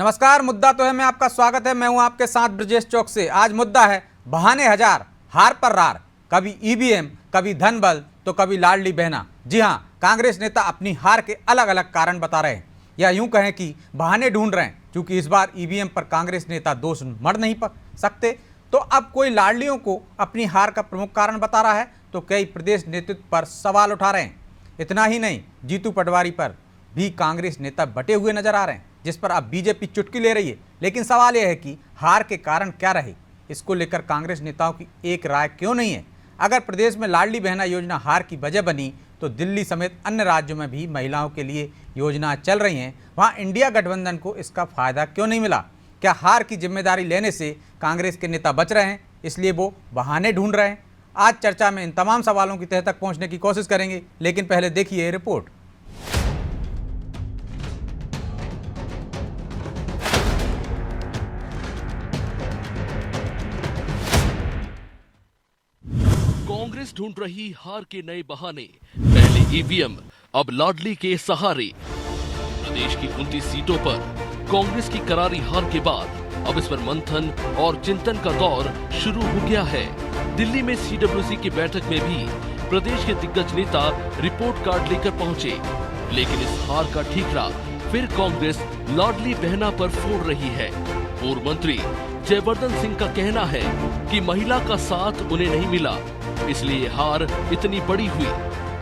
नमस्कार। मुद्दा तो है में आपका स्वागत है। मैं हूं आपके साथ ब्रजेश चौक से। आज मुद्दा है बहाने हजार, हार पर रार, कभी ईवीएम, कभी धन बल तो कभी लाडली बहना। जी हां, कांग्रेस नेता अपनी हार के अलग अलग कारण बता रहे हैं, या यूं कहें कि बहाने ढूंढ रहे हैं, क्योंकि इस बार ईवीएम पर कांग्रेस नेता दोष मढ़ नहीं सकते। तो अब कोई लाडलियों को अपनी हार का प्रमुख कारण बता रहा है, तो कई प्रदेश नेतृत्व पर सवाल उठा रहे हैं। इतना ही नहीं, जीतू पटवारी पर भी कांग्रेस नेता बटे हुए नजर आ रहे हैं, जिस पर अब बीजेपी चुटकी ले रही है। लेकिन सवाल यह है कि हार के कारण क्या रहे, इसको लेकर कांग्रेस नेताओं की एक राय क्यों नहीं है। अगर प्रदेश में लाडली बहना योजना हार की वजह बनी, तो दिल्ली समेत अन्य राज्यों में भी महिलाओं के लिए योजना चल रही हैं, वहां इंडिया गठबंधन को इसका फायदा क्यों नहीं मिला। क्या हार की जिम्मेदारी लेने से कांग्रेस के नेता बच रहे हैं, इसलिए वो बहाने ढूंढ रहे हैं? आज चर्चा में इन तमाम सवालों की तह तक पहुंचने की कोशिश करेंगे, लेकिन पहले देखिए ये रिपोर्ट। कांग्रेस ढूंढ रही हार के नए बहाने। पहले ईवीएम, अब लाडली के सहारे। प्रदेश की 29 सीटों पर कांग्रेस की करारी हार के बाद अब इस पर मंथन और चिंतन का दौर शुरू हो गया है। दिल्ली में सीडब्ल्यूसी की बैठक में भी प्रदेश के दिग्गज नेता रिपोर्ट कार्ड लेकर पहुंचे, लेकिन इस हार का ठीकरा फिर कांग्रेस लाडली बहना पर फोड़ रही है। पूर्व मंत्री जयवर्धन सिंह का कहना है कि महिला का साथ उन्हें नहीं मिला, इसलिए हार इतनी बड़ी हुई।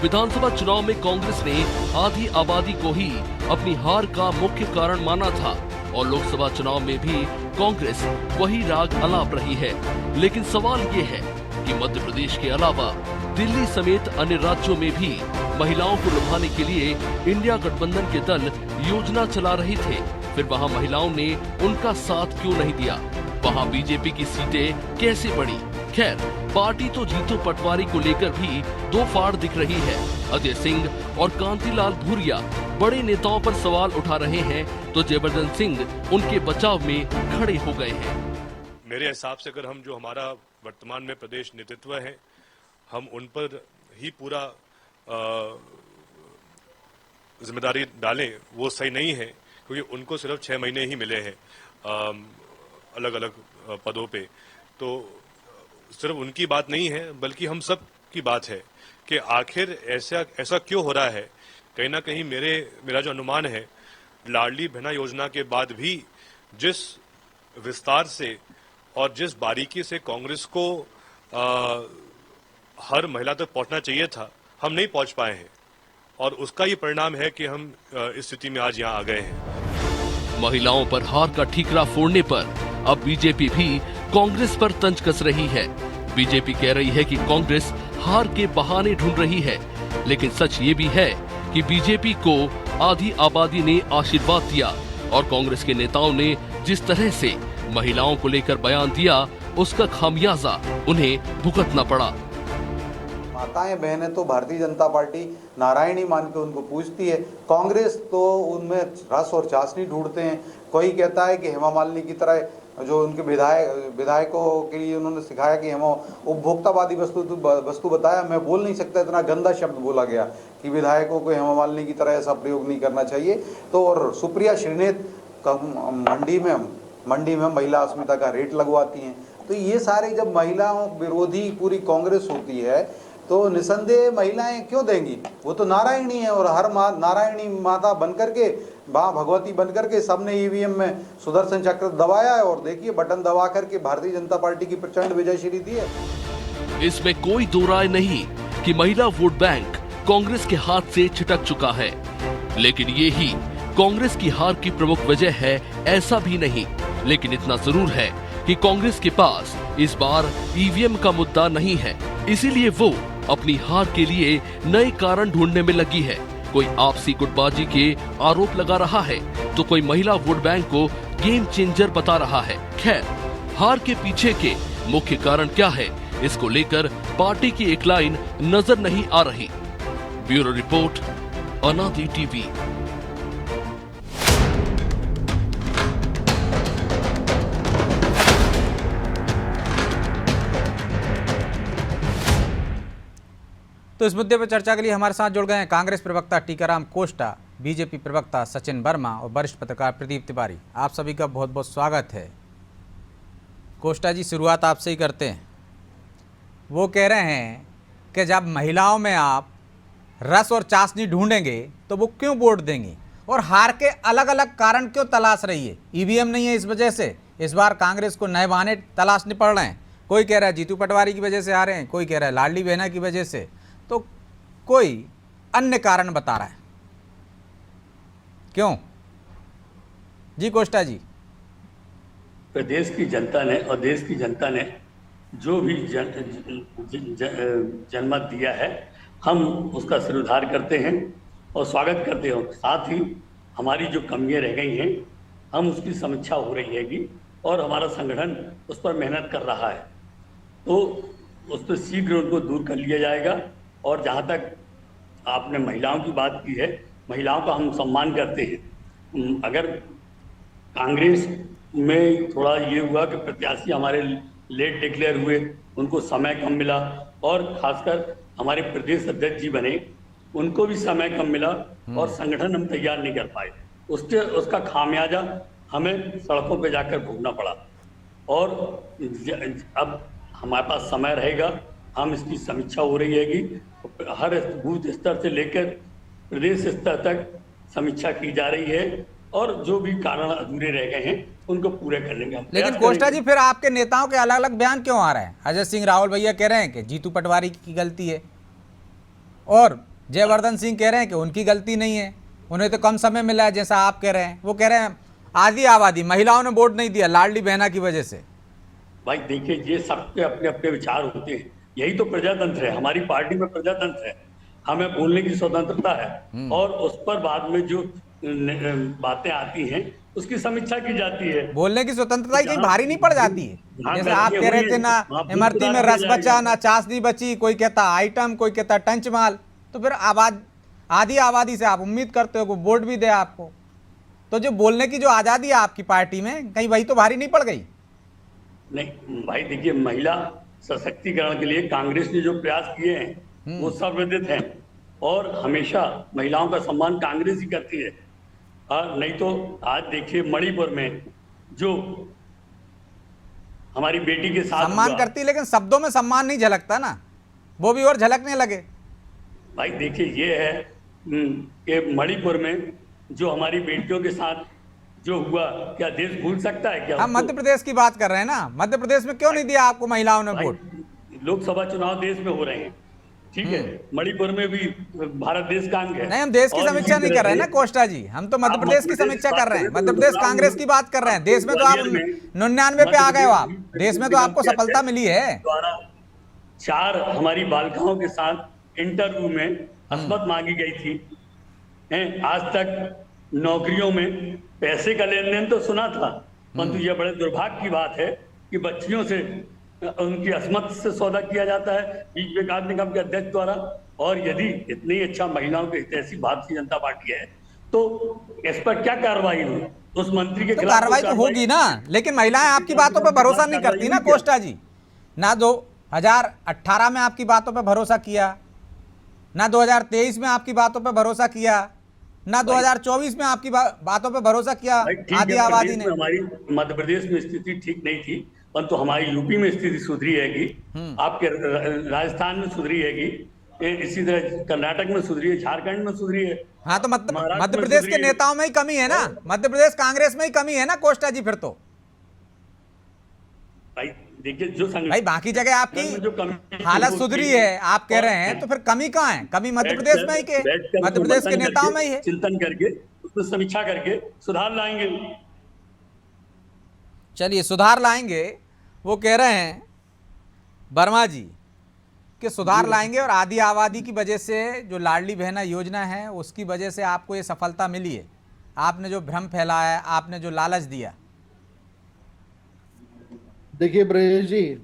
विधानसभा चुनाव में कांग्रेस ने आधी आबादी को ही अपनी हार का मुख्य कारण माना था, और लोकसभा चुनाव में भी कांग्रेस वही राग अलाप रही है। लेकिन सवाल ये है कि मध्य प्रदेश के अलावा दिल्ली समेत अन्य राज्यों में भी महिलाओं को लुभाने के लिए इंडिया गठबंधन के दल योजना चला रहे थे, फिर वहां महिलाओं ने उनका साथ क्यों नहीं दिया? वहां बीजेपी की सीटें कैसे बढ़ी? खैर, पार्टी तो जीतू पटवारी को लेकर भी दो फाड़ दिख रही है। अजय सिंह और कांतिलाल भूरिया बड़े नेताओं पर सवाल उठा रहे हैं, तो जयवर्धन सिंह उनके बचाव में खड़े हो गए हैं। मेरे हिसाब से अगर हम जो हमारा वर्तमान में प्रदेश नेतृत्व है, हम उन पर ही पूरा जिम्मेदारी डालें, वो सही नहीं है, क्योंकि उनको सिर्फ 6 महीने ही मिले हैं अलग अलग पदों पे। तो सिर्फ उनकी बात नहीं है, बल्कि हम सब की बात है कि आखिर ऐसा क्यों हो रहा है। कहीं ना कहीं मेरा जो अनुमान है, लाडली बहना योजना के बाद भी जिस विस्तार से और जिस बारीकी से कांग्रेस को हर महिला तक पहुंचना चाहिए था, हम नहीं पहुंच पाए हैं, और उसका ही परिणाम है कि हम इस स्थिति में आज यहां आ गए हैं। महिलाओं पर हार का ठीकरा फोड़ने पर अब बीजेपी भी कांग्रेस पर तंज कस रही है। बीजेपी कह रही है कि कांग्रेस हार के बहाने ढूंढ रही है, लेकिन सच ये भी है कि बीजेपी को आधी आबादी ने आशीर्वाद दिया, और कांग्रेस के नेताओं ने जिस तरह से महिलाओं को लेकर बयान दिया, उसका खामियाजा उन्हें भुगतना पड़ा। माताएं बहनें तो भारतीय जनता पार्टी नारायणी मान के उनको पूजती है, कांग्रेस तो उनमें रस और चाशनी ढूंढते हैं। कोई कहता है कि हेमा मालिनी की तरह, जो उनके विधायकों के लिए उन्होंने सिखाया कि हम उपभोक्तावादी वस्तु बताया, मैं बोल नहीं सकता, इतना गंदा शब्द बोला गया कि विधायकों को हेमा मालिनी की तरह ऐसा प्रयोग नहीं करना चाहिए। तो और सुप्रिया श्रीनेत मंडी में महिला अस्मिता का रेट लगवाती हैं। तो ये सारे जब महिलाओं विरोधी पूरी कांग्रेस होती है, तो निसंदेह महिलाएं क्यों देंगी? वो तो नारायणी है, और हर नारायणी माता बनकर के, मां भगवती बनकर के सबने ईवीएम में सुदर्शन चक्र दबाया है, और देखिए बटन दबा करके भारतीय जनता पार्टी की प्रचंड विजयश्री दी है। इसमें कोई दो राय नहीं कि महिला वोट बैंक कांग्रेस के हाथ से छिटक चुका है, लेकिन ये ही कांग्रेस की हार की प्रमुख वजह है, ऐसा भी नहीं। लेकिन इतना जरूर है कि कांग्रेस के पास इस बार ईवीएम का मुद्दा नहीं है, इसीलिए वो अपनी हार के लिए नए कारण ढूंढने में लगी है। कोई आपसी गुटबाजी के आरोप लगा रहा है, तो कोई महिला वोट बैंक को गेम चेंजर बता रहा है। खैर, हार के पीछे के मुख्य कारण क्या है, इसको लेकर पार्टी की एक लाइन नजर नहीं आ रही। ब्यूरो रिपोर्ट, अनादि टीवी। तो इस मुद्दे पर चर्चा के लिए हमारे साथ जुड़ गए हैं कांग्रेस प्रवक्ता टीकाराम कोष्टा। बीजेपी प्रवक्ता सचिन वर्मा और वरिष्ठ पत्रकार प्रदीप तिवारी। आप सभी का बहुत बहुत स्वागत है। कोष्टा जी, शुरुआत आपसे ही करते हैं। वो कह रहे हैं कि जब महिलाओं में आप रस और चाशनी ढूंढेंगे तो वो क्यों वोट देंगी, और हार के अलग अलग कारण क्यों तलाश रही है। ईवीएम नहीं है इस वजह से इस बार कांग्रेस को नए बहाने तलाशने पड़ रहे हैं। कोई कह रहा है जीतू पटवारी की वजह से आ रहे हैं, कोई कह रहा है लाडली बहना की वजह से, तो कोई अन्य कारण बता रहा है। क्यों जी कोष्टा जी? प्रदेश की जनता ने और देश की जनता ने जो भी जनमत दिया है, हम उसका सिरोधार करते हैं और स्वागत करते हैं। साथ ही हमारी जो कमियां रह गई हैं, हम उसकी समीक्षा हो रही हैगी और हमारा संगठन उस पर मेहनत कर रहा है, तो उस पर शीघ्र उनको दूर कर लिया जाएगा। और जहाँ तक आपने महिलाओं की बात की है, महिलाओं का हम सम्मान करते हैं। अगर कांग्रेस में थोड़ा ये हुआ कि प्रत्याशी हमारे लेट डिक्लेयर हुए, उनको समय कम मिला, और खासकर हमारे प्रदेश अध्यक्ष जी बने, उनको भी समय कम मिला और संगठन हम तैयार नहीं कर पाए। उसका खामियाजा हमें सड़कों पे जाकर भोगना पड़ा। और अब हमारे पास समय रहेगा, हम इसकी समीक्षा हो रही हैगी, हर बूथ स्तर से लेकर प्रदेश स्तर तक समीक्षा की जा रही है, और जो भी कारण अधूरे रह गए हैं उनको पूरे करने का। लेकिन कोष्टा जी, फिर आपके नेताओं के अलग अलग बयान क्यों आ रहे हैं? अजय सिंह रावल भैया कह रहे हैं कि जीतू पटवारी की गलती है, और जयवर्धन सिंह कह रहे हैं कि उनकी गलती नहीं है, उन्हें तो कम समय मिला है जैसा आप कह रहे हैं। वो कह रहे हैं आधी आबादी महिलाओं ने वोट नहीं दिया लाडली बहना की वजह से। भाई देखिए, ये सबके अपने अपने विचार होते हैं, यही तो प्रजातंत्र है। हमारी पार्टी में प्रजातंत्र है, हमें बोलने की स्वतंत्रता है, और उस पर बाद में जो बातें आती हैं उसकी समीक्षा की जाती है। बोलने की स्वतंत्रता ही कहीं भारी नहीं पड़ जाती है? जैसे आप कह रहे थे ना इमरती में रस बचा ना चाशनी बची, कोई कहता आइटम, कोई कहता टंच माल, तो फिर आधी आबादी से आप उम्मीद करते हो कि वोट भी दे आपको, तो जो बोलने की जो आज़ादी है आपकी पार्टी में, कहीं वही तो भारी नहीं पड़ गई? नहीं भाई देखिए, महिला सशक्तिकरण के लिए कांग्रेस ने जो प्रयास किए हैं वो सर्वविदित हैं, और हमेशा महिलाओं का सम्मान कांग्रेस ही करती है। नहीं तो आज देखिए मणिपुर में जो हमारी बेटी के साथ सम्मान करती, लेकिन शब्दों में सम्मान नहीं झलकता ना, वो भी और झलकने लगे। भाई देखिए, ये है कि मणिपुर में जो हमारी बेटियों के साथ जो हुआ, क्या देश भूल सकता है क्या? हम मध्य प्रदेश की बात कर रहे हैं ना, मध्य प्रदेश में क्यों नहीं दिया आपको महिलाओं ने वोट? लोकसभा चुनाव देश में हो रहे हैं, ठीक है, मणिपुर में भी भारत देश का अंग है। नहीं, हम देश की समीक्षा नहीं कर रहे हैं ना कोष्टा जी, हम तो मध्य प्रदेश की समीक्षा कर रहे हैं, मध्य प्रदेश कांग्रेस की बात कर रहे हैं। देश में तो आप 99 पे आ गए हो, आप देश में तो आपको सफलता मिली है। द्वारा 4 हमारी बालिकाओं के साथ इंटरव्यू में अस्मत मांगी गई थी। आज तक नौकरियों में पैसे का लेन देन तो सुना था, परंतु यह बड़े दुर्भाग्य की बात है कि बच्चियों से उनकी अस्मत से सौदा किया जाता है बीच विकास निगम के अध्यक्ष द्वारा। और यदि इतनी अच्छा महिलाओं के हितैषी भारतीय जनता पार्टी है, तो इस पर क्या कार्रवाई हुई? उस मंत्री के खिलाफ कार्रवाई तो होगी ना, लेकिन महिलाएं आपकी बातों पर भरोसा नहीं करती ना कोष्टा जी। ना 2018 में आपकी बातों पर भरोसा किया, ना 2023 में आपकी बातों पर भरोसा किया, ना 2024 में आपकी बातों पर भरोसा किया आधी आबादी ने। हमारी मध्य प्रदेश में स्थिति ठीक नहीं थी, परंतु हमारी यूपी में स्थिति सुधरी हैगी, आपके राजस्थान में सुधरी हैगी, इसी तरह कर्नाटक में सुधरी है, झारखंड में सुधरी है। हाँ, तो मध्य प्रदेश के नेताओं में ही कमी है ना, मध्य प्रदेश कांग्रेस में ही कमी है ना कोष्टा जी। फिर तो भाई देखिए, जो भाई बाकी जगह आपकी हालत सुधरी है आप कह रहे हैं, तो फिर कमी कहाँ है? कमी मध्य प्रदेश में ही के मध्य प्रदेश के नेताओं में ही है। चिंतन करके उसमें समीक्षा करके सुधार लाएंगे। चलिए, सुधार लाएंगे वो कह रहे हैं वर्मा जी कि सुधार लाएंगे, और आधी आबादी की वजह से जो लाडली बहना योजना है उसकी वजह से आपको ये सफलता मिली है। आपने जो भ्रम फैलाया, आपने जो लालच दिया। देखिए ब्रजेश जी,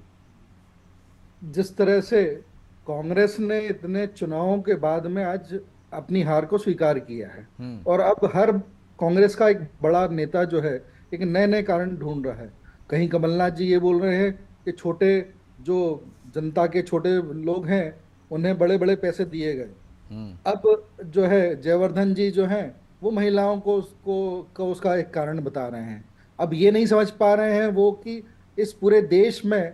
जिस तरह से कांग्रेस ने इतने चुनावों के बाद में आज अपनी हार को स्वीकार किया है, और अब हर कांग्रेस का एक बड़ा नेता जो है एक नए नए कारण ढूंढ रहा है। कहीं कमलनाथ जी ये बोल रहे हैं कि छोटे जो जनता के छोटे लोग हैं उन्हें बड़े बड़े पैसे दिए गए। अब जो है जयवर्धन जी जो हैं वो महिलाओं को उसका एक कारण बता रहे हैं। अब ये नहीं समझ पा रहे हैं वो कि इस पूरे देश में,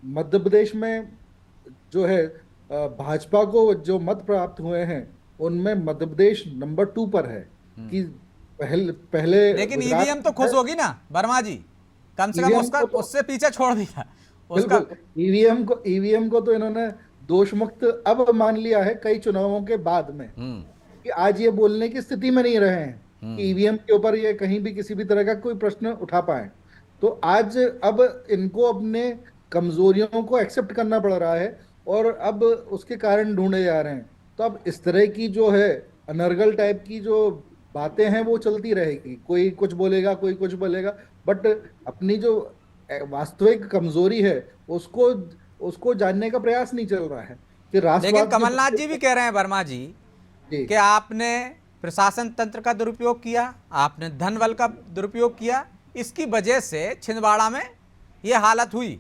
मध्य प्रदेश में जो है भाजपा को जो मत प्राप्त हुए हैं उनमें मध्य प्रदेश नंबर 2 पर है कि पहले लेकिन गुजरात ईवीएम तो खुश होगी ना वर्मा जी, कम से कम EVM उसका को तो- उससे पीछे छोड़ दिया उसका। ईवीएम को तो इन्होंने दोष मुक्त अब मान लिया है कई चुनावों के बाद में, कि आज ये बोलने की स्थिति में नहीं रहे हैं कि ईवीएम के ऊपर ये कहीं भी किसी भी तरह का कोई प्रश्न उठा पाए। तो आज अब इनको अपने कमजोरियों को एक्सेप्ट करना पड़ रहा है और अब उसके कारण ढूंढे जा रहे हैं। तो अब इस तरह की जो है अनर्गल टाइप की जो बातें हैं वो चलती रहेगी, कोई कुछ बोलेगा कोई कुछ बोलेगा, बट अपनी जो वास्तविक कमजोरी है उसको उसको जानने का प्रयास नहीं चल रहा है। फिर लेकिन कमलनाथ जी भी कह रहे हैं वर्मा जी जी। कि आपने प्रशासन तंत्र का दुरुपयोग किया, आपने धन बल का दुरुपयोग किया, इसकी वजह से छिंदवाड़ा में ये हालत हुई।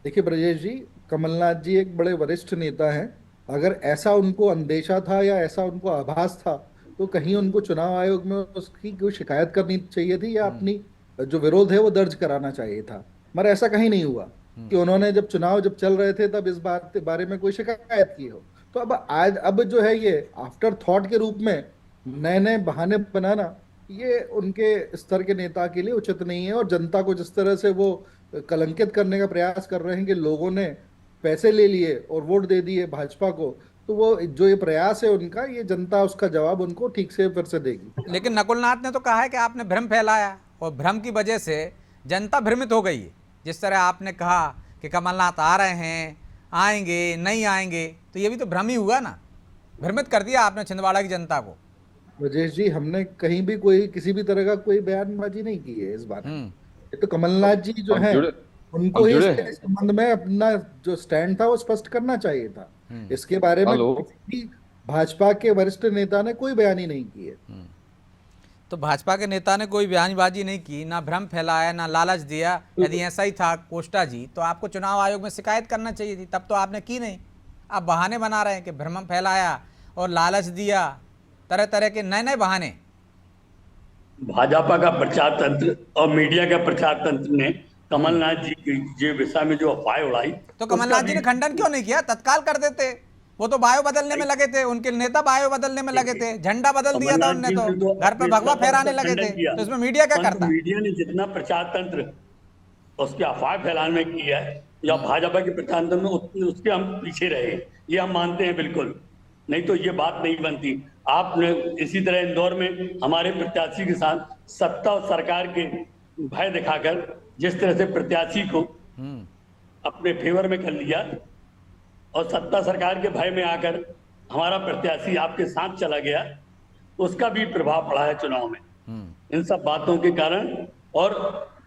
देखिए ब्रजेश जी, कमलनाथ जी एक बड़े वरिष्ठ नेता हैं। अगर ऐसा उनको अंदेशा था या ऐसा उनको आभास था तो कहीं उनको चुनाव आयोग में उसकी कोई शिकायत करनी चाहिए थी या अपनी जो विरोध है वो दर्ज कराना चाहिए था। मगर ऐसा कहीं नहीं हुआ कि उन्होंने जब चुनाव जब चल रहे थे तब इस बात के बारे में कोई शिकायत की हो। तो अब जो है ये आफ्टर थॉट के रूप में नए नए बहाने बनाना ये उनके स्तर के नेता के लिए उचित नहीं है। और जनता को जिस तरह से वो कलंकित करने का प्रयास कर रहे हैं कि लोगों ने पैसे ले लिए और वोट दे दिए भाजपा को, तो वो जो ये प्रयास है उनका, ये जनता उसका जवाब उनको ठीक से फिर से देगी। लेकिन नकुलनाथ ने तो कहा है कि आपने भ्रम फैलाया और भ्रम की वजह से जनता भ्रमित हो गई है। जिस तरह आपने कहा कि कमलनाथ आ रहे हैं, आएंगे नहीं आएंगे, तो ये भी तो भ्रम ही हुआ ना, भ्रमित कर दिया आपने छिंदवाड़ा की जनता को। राजेश जी, हमने कहीं भी कोई किसी भी तरह का कोई बयानबाजी नहीं की है इस बारे में। ये तो कमलनाथ जी जो है उनको ही इसके संबंध में अपना जो स्टैंड था वो स्पष्ट करना चाहिए था। इसके बारे में किसी भी भाजपा के वरिष्ठ नेता ने कोई बयान ही नहीं की है। तो भाजपा के नेता ने कोई बयानबाजी नहीं की, ना भ्रम फैलाया, ना लालच दिया। यदि ऐसा ही था कोष्टा जी तो आपको चुनाव आयोग में शिकायत करना चाहिए थी, तब तो आपने की नहीं। आप बहाने बना रहे हैं कि भ्रम फैलाया और लालच दिया, तरह तरह के नए नए बहाने। भाजपा का प्रचार तंत्र और मीडिया का प्रचार तंत्र ने कमलनाथ जी की जो विषय में जो अफवाह उड़ाई, तो कमलनाथ जी ने खंडन क्यों नहीं किया? तत्काल कर देते। वो तो बायो बदलने में लगे थे, उनके नेता बायो बदलने में लगे थे, झंडा बदल दिया था उनने, तो घर पे भगवा फहराने लगे थे। तो इसमें मीडिया क्या करता? मीडिया ने जितना प्रचार तंत्र उसके अफवाह फैलाने में किया है या भाजपा के प्रचार तंत्र में, उसके हम पीछे रहे, ये हम मानते हैं बिल्कुल। नहीं तो ये बात नहीं बनती। आपने इसी तरह इंदौर में हमारे प्रत्याशी के साथ सत्ता और सरकार के भय दिखाकर जिस तरह से प्रत्याशी को अपने फेवर में कर लिया और सत्ता सरकार के भय में आकर हमारा प्रत्याशी आपके साथ चला गया, उसका भी प्रभाव पड़ा है चुनाव में। इन सब बातों के कारण। और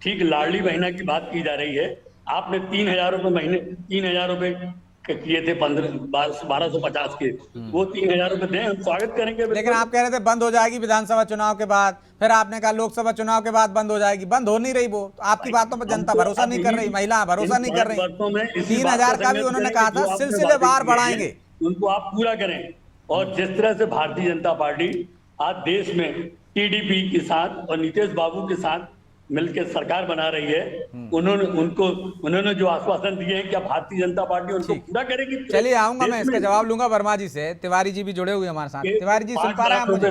ठीक लाडली बहना की बात की जा रही है, आपने 3,000 रुपए महीने, 3,000 रुपए किए थे 1250 के, वो 3,000 रुपए दें, हम स्वागत करेंगे। लेकिन आप कह रहे थे बंद हो जाएगी विधानसभा चुनाव के बाद, फिर आपने कहा लोकसभा चुनाव के बाद बंद हो जाएगी। बंद हो नहीं रही वो, तो आपकी बातों पर जनता भरोसा नहीं कर रही, महिला भरोसा नहीं कर रही। 3,000 का भी उन्होंने कहा था सिलसिलेवार बढ़ाएंगे, उनको आप पूरा करें। और जिस तरह से भारतीय जनता पार्टी आज देश में टीडीपी के साथ और नीतीश बाबू के साथ मिलकर सरकार बना रही है, उन्होंने जो आश्वासन दिए हैं, क्या भारतीय जनता पार्टी उनको पूरा करेगी? चलिए आऊंगा मैं, इसका जवाब लूंगा वर्मा जी से। तिवारी जी भी जुड़े हुए हमारे साथ। तिवारी जी सुन पा रहे हैं मुझे?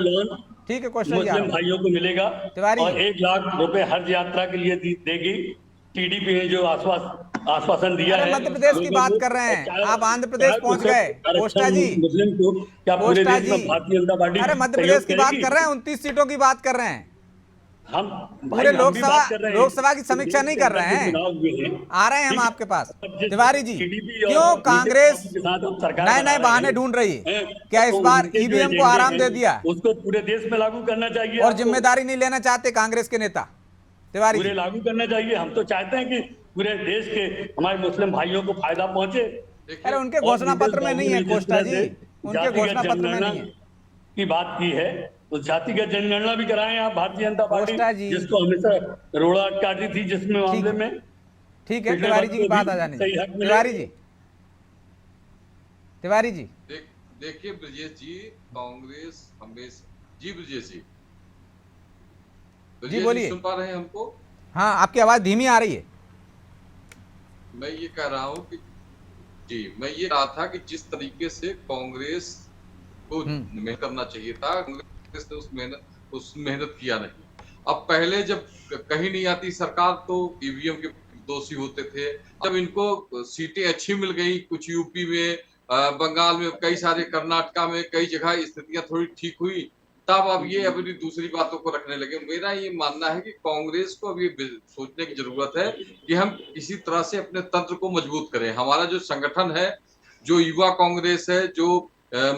ठीक है, क्वेश्चन मुस्लिम भाइयों को मिलेगा तिवारी, और 1 लाख रुपए हज यात्रा के लिए देगी टीडीपी ने जो आश्वासन दिया है। मध्य प्रदेश की बात कर रहे हैं आप, आंध्र प्रदेश पहुंच गए। कोष्टा जी, मुस्लिम को क्या पूरे देश में भारतीय जनता पार्टी? अरे मध्य प्रदेश की बात कर रहे हैं, 29 सीटों की बात कर रहे हैं। हम पूरे लोकसभा की समीक्षा नहीं कर रहे हैं, आ रहे हैं हम आपके पास। तिवारी जी, क्यों कांग्रेस नए नए बहाने ढूंढ रही है? क्या इस बार ईवीएम को आराम दे दिया? उसको पूरे देश में लागू करना चाहिए और जिम्मेदारी नहीं लेना चाहते कांग्रेस के नेता? तिवारी पूरे लागू करना चाहिए। हम तो चाहते हैं कि पूरे देश के हमारे मुस्लिम भाइयों को फायदा पहुंचे। अरे उनके घोषणा पत्र में नहीं है कोष्टा जी, उनके घोषणा पत्र में नहीं है की बात की है। तो जातिगत जनगणना भी कराएं आप, भारतीय जनता पार्टी जिसको हमेशा रोड़ा काटी थी जिसमें मामले में। ठीक है, तिवारी जी की बात आ जाने। तिवारी जी देखिए ब्रजेश जी, कांग्रेस हमेशा जी ब्रजेश जी, ब्रजेश जी बोलिए। सुन पा रहे हैं हमको? हाँ, आपकी आवाज धीमी आ रही है। मैं ये कह रहा हूँ कि जी, मैं ये कहा था कि जिस तरीके से कांग्रेस को मेहनत करना चाहिए था, कांग्रेस ने उस मेहनत किया नहीं। अब पहले जब कहीं नहीं आती सरकार तो ईवीएम के दोषी होते थे। जब इनको सीटें अच्छी मिल गई, कुछ यूपी में, बंगाल में, कई सारे कर्नाटका में, कई जगह स्थितियां थोड़ी ठीक हुई, तब अब ये अपनी दूसरी बातों को रखने लगे। मेरा ये मानना है कि कांग्रेस को अब ये सोचने की जरूरत है कि हम किसी तरह से अपने तंत्र को मजबूत करें। हमारा जो संगठन है, जो युवा कांग्रेस है, जो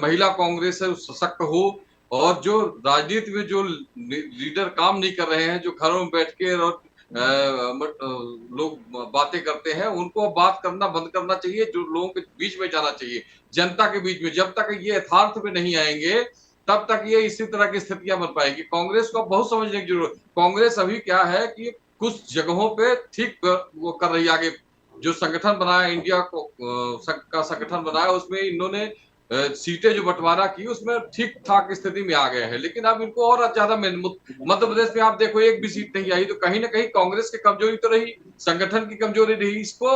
महिला कांग्रेस है, वो सशक्त हो, और जो राजनीति में जो लीडर काम नहीं कर रहे हैं, जो घरों में बैठ के और लोग बातें करते हैं, उनको बात करना बंद करना चाहिए। जो लोगों के बीच में जाना चाहिए, जनता के बीच में। जब तक ये यथार्थ में नहीं आएंगे तब तक ये इसी तरह की स्थितियां बन पाएगी। कांग्रेस को बहुत समझने की जरूरत। कांग्रेस अभी क्या है कि कुछ जगहों पे ठीक वो कर रही है आगे। जो संगठन बनाया, इंडिया को का संगठन बनाया, उसमें इन्होंने सीटें जो बंटवारा की, उसमें ठीक ठाक स्थिति में आ गए हैं। लेकिन अब इनको और ज्यादा मध्य प्रदेश में आप देखो, एक भी सीट नहीं आई, तो कहीं ना कहीं कांग्रेस की कमजोरी तो रही, संगठन की कमजोरी रही। इसको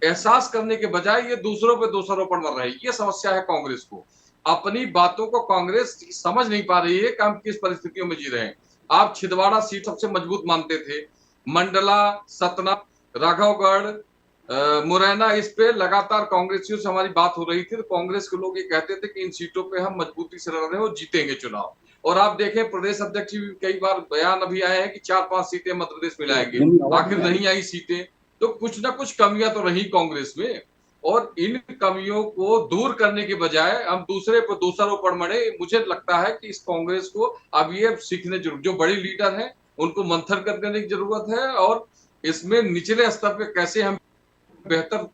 एहसास करने के बजाय ये दूसरों पे दोषारोपण कर रही है। ये समस्या है कांग्रेस को। अपनी बातों को कांग्रेस समझ नहीं पा रही है कि हम किस परिस्थितियों में जी रहे हैं। आप छिंदवाड़ा सीट सबसे मजबूत मानते थे, मंडला, सतना, राघवगढ़, मुरैना, इस पे लगातार कांग्रेसियों से हमारी बात हो रही थी, तो कांग्रेस के लोग ये कहते थे कि इन सीटों पे हम मजबूती से लड़ रहे हैं और जीतेंगे चुनाव। और आप देखें, प्रदेश अध्यक्ष भी कई बार बयान अभी आए हैं कि 4-5 सीटें मध्य प्रदेश में लाएंगे। आखिर नहीं आई सीटें, तो कुछ ना कुछ कमियां तो रही कांग्रेस में। और इन कमियों को दूर करने के बजाय हम दूसरे पर दोषारोपण मरे। मुझे लगता है कि इस कांग्रेस को अब ये सीखने जरूर, जो बड़े लीडर हैं उनको मंथन कर देने की जरूरत है, और इसमें निचले स्तर पे कैसे हम बेहतर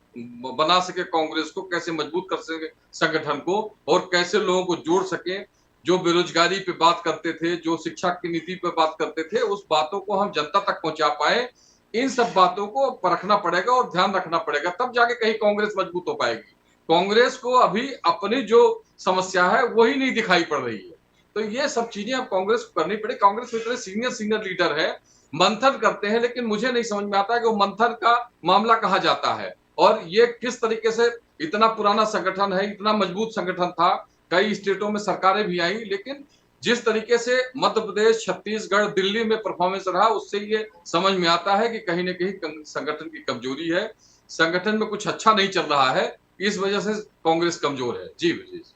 बना सके, कांग्रेस को कैसे मजबूत कर सके संगठन को, और कैसे लोगों को जोड़ सके। जो बेरोजगारी पे बात करते थे, जो शिक्षा की नीति पे बात करते थे, उस बातों को हम जनता तक पहुंचा पाए। इन सब बातों को परखना पड़ेगा और ध्यान रखना पड़ेगा, तब जाके कहीं कांग्रेस मजबूत हो पाएगी। कांग्रेस को अभी अपनी जो समस्या है वही नहीं दिखाई पड़ रही है। तो ये सब चीजें अब कांग्रेस को करनी पड़े। कांग्रेस में इतने सीनियर लीडर है, मंथन करते हैं, लेकिन मुझे नहीं समझ में आता है कि वो मंथन का मामला कहाँ जाता है, और ये किस तरीके से। इतना पुराना संगठन है, इतना मजबूत संगठन था, कई स्टेटों में सरकारें भी आई, लेकिन जिस तरीके से मध्य प्रदेश, छत्तीसगढ़, दिल्ली में परफॉर्मेंस रहा, उससे ये समझ में आता है कि कहीं ना कहीं संगठन की कमजोरी है, संगठन में कुछ अच्छा नहीं चल रहा है, इस वजह से कांग्रेस कमजोर है। जी ब्रजेश।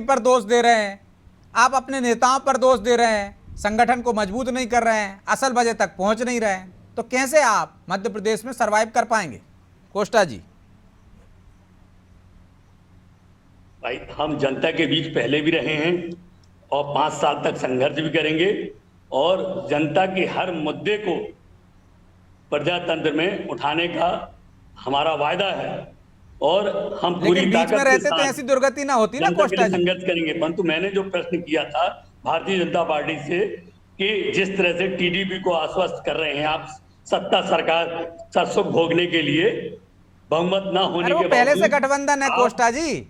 पर दोष दे रहे हैं आप, अपने नेताओं पर दोष दे रहे हैं, संगठन को मजबूत नहीं कर रहे हैं, असल वजह तक पहुंच नहीं रहे हैं, तो कैसे आप मध्य प्रदेश में सरवाइव कर पाएंगे कोष्टा जी? भाई, हम जनता के बीच पहले भी रहे हैं और 5 साल तक संघर्ष भी करेंगे, और जनता के हर मुद्दे को प्रजातंत्र में उठाने का हमारा वायदा है, और हम पूरी लेकिन बीच में रहते तो ऐसी दुर्गति ना होती ना कोष्टा जी। संघर्ष करेंगे। परंतु मैंने जो प्रश्न किया था भारतीय जनता पार्टी से कि जिस तरह से टीडीपी को आश्वस्त कर रहे हैं आप, सत्ता सरकार सुख भोगने के लिए, बहुमत ना होने के पहले से गठबंधन है कोष्टा जी।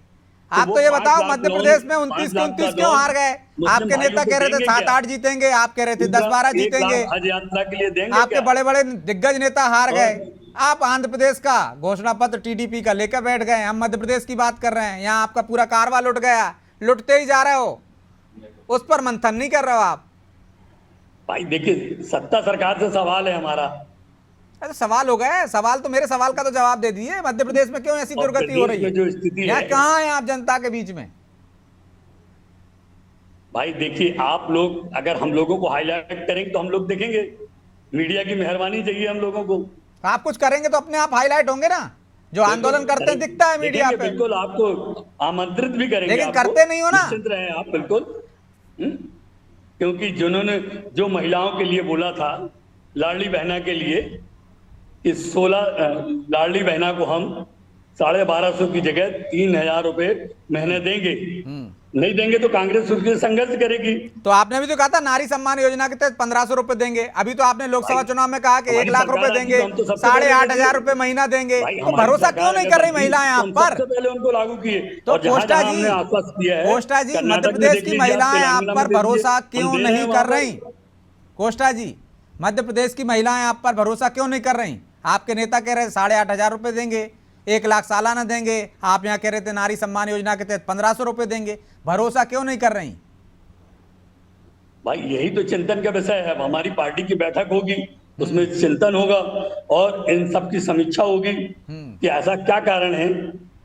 आप तो ये बताओ, मध्य प्रदेश में 29 के 29 क्यों हार गए? आपके नेता कह रहे थे 7-8 जीतेंगे, आप कह रहे थे 10-12 जीतेंगे। हज यात्रा के लिए देंगे, आपके बड़े बड़े दिग्गज नेता हार गए। आप आंध्र प्रदेश का घोषणा पत्र टीडीपी का लेकर बैठ गए, हम मध्य प्रदेश की बात कर रहे हैं। यहाँ आपका पूरा कारवा लुट गया, लुटते ही जा रहे हो, उस पर मंथन नहीं कर रहे हो आप। भाई देखिए, सत्ता सरकार से सवाल है हमारा। अरे सवाल हो गए, सवाल तो मेरे सवाल का तो जवाब दे दिए। मध्य प्रदेश में क्यों ऐसी दुर्गति हो रही है? जो स्थिति यहाँ है, कहाँ है आप जनता के बीच में? भाई देखिए, आप लोग अगर हम लोगों को हाईलाइट करेंगे तो हम लोग देखेंगे। मीडिया की मेहरबानी चाहिए हम लोगों को। आप कुछ करेंगे तो अपने आप हाईलाइट होंगे ना, जो आंदोलन करते हैं दिखता है मीडिया पे। बिल्कुल, आपको आमंत्रित भी करेंगे, लेकिन करते नहीं हो ना। निश्चिंत रहे आप, बिल्कुल। क्योंकि जिन्होंने जो महिलाओं के लिए बोला था, लाडली बहना के लिए, इस 16 लाडली बहना को हम 1250 की जगह 3000 रुपए महीने देंगे, नहीं देंगे तो कांग्रेस उसके लिए संघर्ष करेगी। तो आपने भी तो कहा था नारी सम्मान योजना के तहत 1500 रुपए देंगे, अभी तो आपने लोकसभा भाई, चुनाव में कहा कि 1 हमारी लाख रुपए सरकार आई देंगे, तो हम तो सबसे 8,500 रुपए महीना देंगे। भाई, तो हमारी भरोसा सरकार क्यों नहीं अगर कर रही थी, महिलाएं तो आप हम पर? सबसे पहले उनको लागू किए। तो और जहां कोष्टा जहां हमने आश्वस्त किया है, कोष्टा जी, कर्नाटक मध्य में प्रदेश देख की लीजिए, आप महिलाएं आप तेलंगाना में पर देख लीजिए, भरोसा हम क्यों दे रहे नहीं हैं कर वहां रही? कोष्टा जी, मध्य प्रदेश की महिलाएं आप पर भरोसा क्यों नहीं कर रही? आपके नेता कह रहे 8,500 रुपए देंगे, 1 लाख सालाना देंगे, आप यहाँ कह रहे थे नारी सम्मान योजना के तहत 1500 रुपए देंगे, भरोसा क्यों नहीं कर रही? भाई यही तो चिंतन का विषय है। अब हमारी पार्टी की बैठक होगी, उसमें चिंतन होगा और इन सब की समीक्षा होगी कि ऐसा क्या कारण है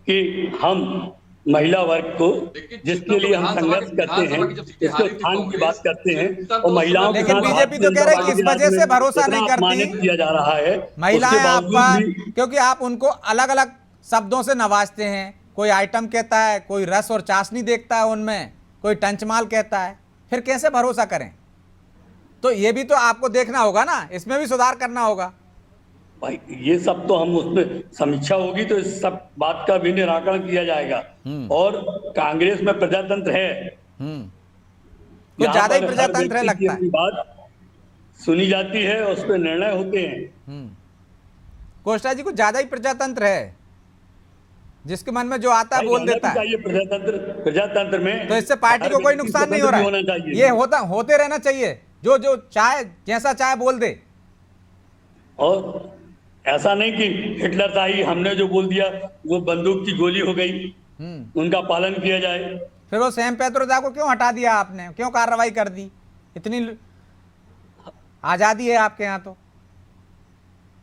कि हम महिला वर्ग को, लेकिन जिसके लिए हम संघर्ष करते हैं, विधानसभा की जब सीटें इसके हारी थी उत्थान की बात करते हैं, चिंतन और तो महिलाओं के लेकिन साथ बीजेपी तो कह रही है कि इस वजह से भरोसा जितना नहीं करती अपमानित किया जा रहा है, महिलाएं उसके आप बावजूद पर, भी क्योंकि आप उनको अलग अलग शब्दों से नवाजते हैं। कोई आइटम कहता है, कोई रस और चाशनी देखता है उनमें, कोई टंचमाल कहता है, फिर कैसे भरोसा करें? तो ये भी तो आपको देखना होगा ना, इसमें भी सुधार करना होगा। भाई ये सब तो हम उसमें समीक्षा होगी तो इस सब बात का भी निराकरण किया जाएगा। और कांग्रेस में प्रजातंत्र है, कुछ यहाँ ज्यादा ही पर हर प्रजातंत्र है व्यक्ति की लगता है। अपनी बात सुनी जाती है और उस पर निर्णय होते हैं। कोष्टा जी, कुछ ज्यादा ही प्रजातंत्र है, जिसके मन में जो आता है भाई बोल रहना देता भी है। चाहिए प्रजातंत्र में। तो इससे पार्टी हर को कोई व्यक्ति नुकसान नहीं हो स्वतंत्र रहा भी होना है, चाहिए। ये होते रहना चाहिए, जो जो चाहे जैसा चाहे बोल दे। और ऐसा नहीं कि हिटलर शाही हमने जो बोल दिया वो बंदूक की गोली हो गई, उनका पालन किया जाए। फिर वो सैम पैत्रोदा को क्यों हटा दिया आपने, क्यों कार्रवाई कर दी? इतनी आजादी है आपके यहाँ तो।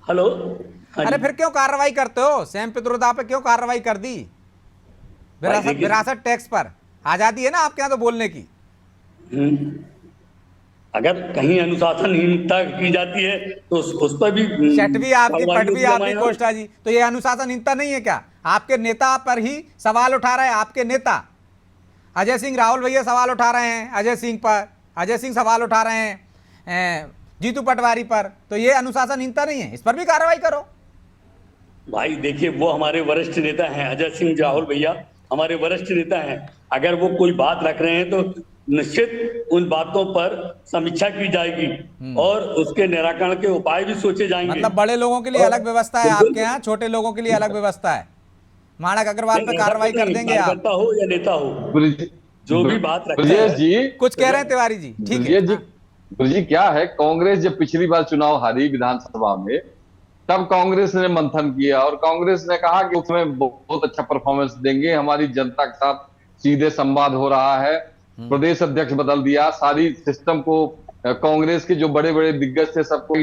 हेलो, हाँ अरे जी। फिर क्यों कार्रवाई करते हो? सैम पैत्रोदा पे क्यों कार्रवाई कर दी? देखिए- विरासत टैक्स पर आजादी है ना आपके यहाँ तो बोलने की। अगर कहीं अनुशासनहीनता की जाती है तो उस पर भी शट भी आपकी, पट भी आपकी, जमाया। कोष्टा जी। तो ये अनुशासनहीनता नहीं है क्या? आपके नेता पर ही सवाल उठा रहे हैं, आपके नेता अजय सिंह, राहुल भैया सवाल उठा रहे हैं अजय सिंह पर, अजय सिंह सवाल उठा रहे हैं जीतू पटवारी पर। तो ये अनुशासनहीनता नहीं है? इस पर भी कार्रवाई करो। भाई देखिए, वो हमारे वरिष्ठ नेता हैं, अजय सिंह, राहुल भैया हमारे वरिष्ठ नेता हैं। अगर वो कोई बात रख रहे हैं तो निश्चित उन बातों पर समीक्षा की जाएगी और उसके निराकरण के उपाय भी सोचे जाएंगे। मतलब बड़े लोगों के लिए अलग व्यवस्था है आपके यहाँ, छोटे लोगों के लिए अलग व्यवस्था है। माणक अग्रवाल पे कार्रवाई कर देंगे आप, कार्यकर्ता हो या नेता हो, जो भी बात रखता ब्रजेश है। जी, कुछ कह रहे हैं तिवारी जी, ठीक है। ब्रजेश जी, ब्रजेश जी, क्या है, कांग्रेस जब पिछली बार चुनाव हारी विधानसभा में, तब कांग्रेस ने मंथन किया और कांग्रेस ने कहा कि उसमें बहुत अच्छा परफॉर्मेंस देंगे, हमारी जनता के साथ सीधे संवाद हो रहा है। प्रदेश अध्यक्ष बदल दिया, सारी सिस्टम को कांग्रेस के जो बड़े बड़े दिग्गज थे सबको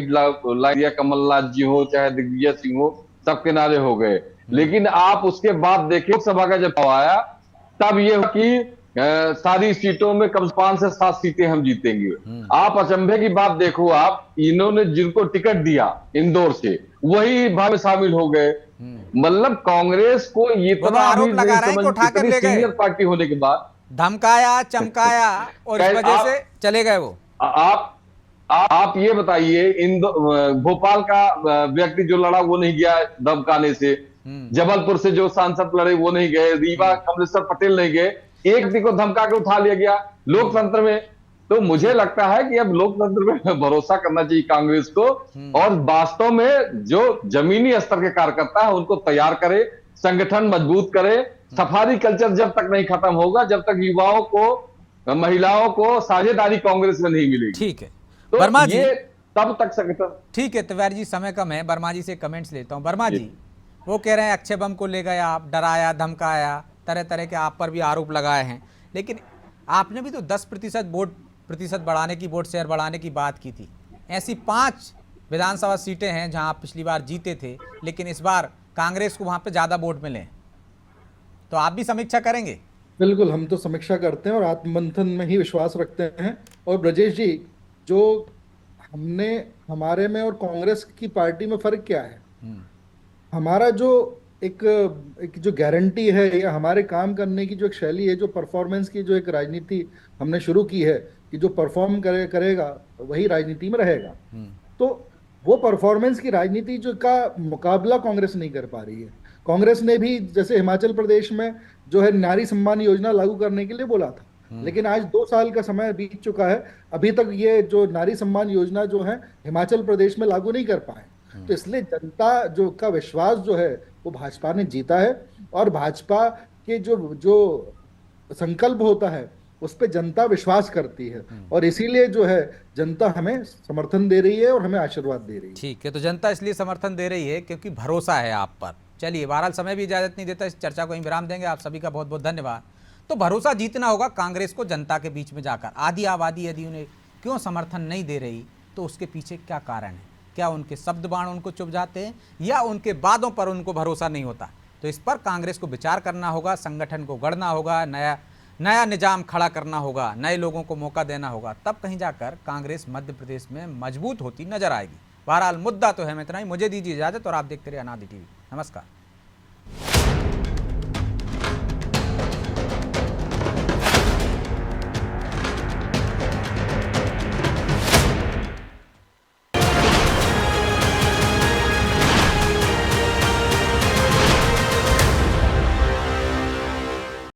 ला दिया, कमलनाथ जी हो चाहे दिग्विजय सिंह हो, सब किनारे हो गए। लेकिन आप उसके बाद देखिए लोकसभा का जब आया तब ये कि सारी सीटों में कम से 5 से 7 सीटें हम जीतेंगे। आप अचंभे की बात देखो, आप इन्होंने जिनको टिकट दिया इंदौर से वही भाग में शामिल हो गए। मतलब कांग्रेस को इतना आरोप लगा रहे हैं कि उठाकर ले गए, सीनियर पार्टी होने के बाद धमकाया, चमकाया और इस वजह से चले गए वो। आप ये बताइए, भोपाल का व्यक्ति जो लड़ा वो नहीं गया धमकाने से, जबलपुर से जो सांसद लड़े वो नहीं गए, रीवा कमलेश्वर पटेल नहीं गए, एक व्यक्ति को धमका के उठा लिया गया लोकतंत्र में। तो मुझे लगता है कि अब लोकतंत्र में भरोसा करना चाहिए कांग्रेस को, और वास्तव में जो जमीनी स्तर के कार्यकर्ता है उनको तैयार करे, संगठन मजबूत करे। सफारी कल्चर जब तक नहीं खत्म होगा, जब तक युवाओं को, महिलाओं को साझेदारी कांग्रेस में नहीं मिलेगी। ठीक है तो वर्मा जी, ये तब तक संगठन। ठीक है तिवारी जी, समय कम है, वर्मा जी से कमेंट्स लेता हूं। वर्मा जी, वो कह रहे हैं अक्षय बम को ले गए आप, डराया धमकाया, तरह तरह के आप पर भी आरोप लगाए हैं, लेकिन आपने भी तो 10% वोट प्रतिशत बढ़ाने की, वोट शेयर बढ़ाने की बात की थी। ऐसी 5 विधानसभा सीटें हैं जहां आप पिछली बार जीते थे, लेकिन इस बार कांग्रेस को वहां पे ज़्यादा वोट मिले, तो आप भी समीक्षा करेंगे? बिल्कुल, हम तो समीक्षा करते हैं और आत्ममंथन में ही विश्वास रखते हैं। और ब्रजेश जी, जो हमारे में और कांग्रेस की पार्टी में फर्क क्या है? हमारा जो एक जो गारंटी है या हमारे काम करने की जो एक शैली है, जो परफॉर्मेंस की जो एक राजनीति हमने शुरू की है कि जो परफॉर्म करेगा वही राजनीति में रहेगा। तो वो परफॉर्मेंस की राजनीति जो का मुकाबला कांग्रेस नहीं कर पा रही है। कांग्रेस ने भी जैसे हिमाचल प्रदेश में जो है नारी सम्मान योजना लागू करने के लिए बोला था, लेकिन आज 2 साल का समय बीत चुका है, अभी तक ये जो नारी सम्मान योजना जो है हिमाचल प्रदेश में लागू नहीं कर पाए। तो इसलिए जनता जो का विश्वास जो है वो भाजपा ने जीता है, और भाजपा के जो संकल्प होता है उस पे जनता विश्वास करती है, और इसीलिए जो है जनता हमें समर्थन दे रही है और हमें आशीर्वाद दे रही है। ठीक है, तो जनता इसलिए समर्थन दे रही है क्योंकि भरोसा है आप पर। चलिए, बहरहाल समय भी इजाजत नहीं देता, इस चर्चा को यहीं विराम देंगे। आप सभी का बहुत बहुत धन्यवाद। तो भरोसा जीतना होगा कांग्रेस को जनता के बीच में जाकर। आधी आबादी यदि उन्हें क्यों समर्थन नहीं दे रही, तो उसके पीछे क्या कारण है? क्या उनके शब्द बाण उनको चुभ जाते हैं, या उनके वादों पर उनको भरोसा नहीं होता? तो इस पर कांग्रेस को विचार करना होगा, संगठन को गढ़ना होगा, नया निजाम खड़ा करना होगा, नए लोगों को मौका देना होगा, तब कहीं जाकर कांग्रेस मध्य प्रदेश में मजबूत होती नजर आएगी। बहरहाल मुद्दा तो है इतना ही। मुझे दीजिए इजाजत और आप देखते रहिए अनादि टीवी। नमस्कार।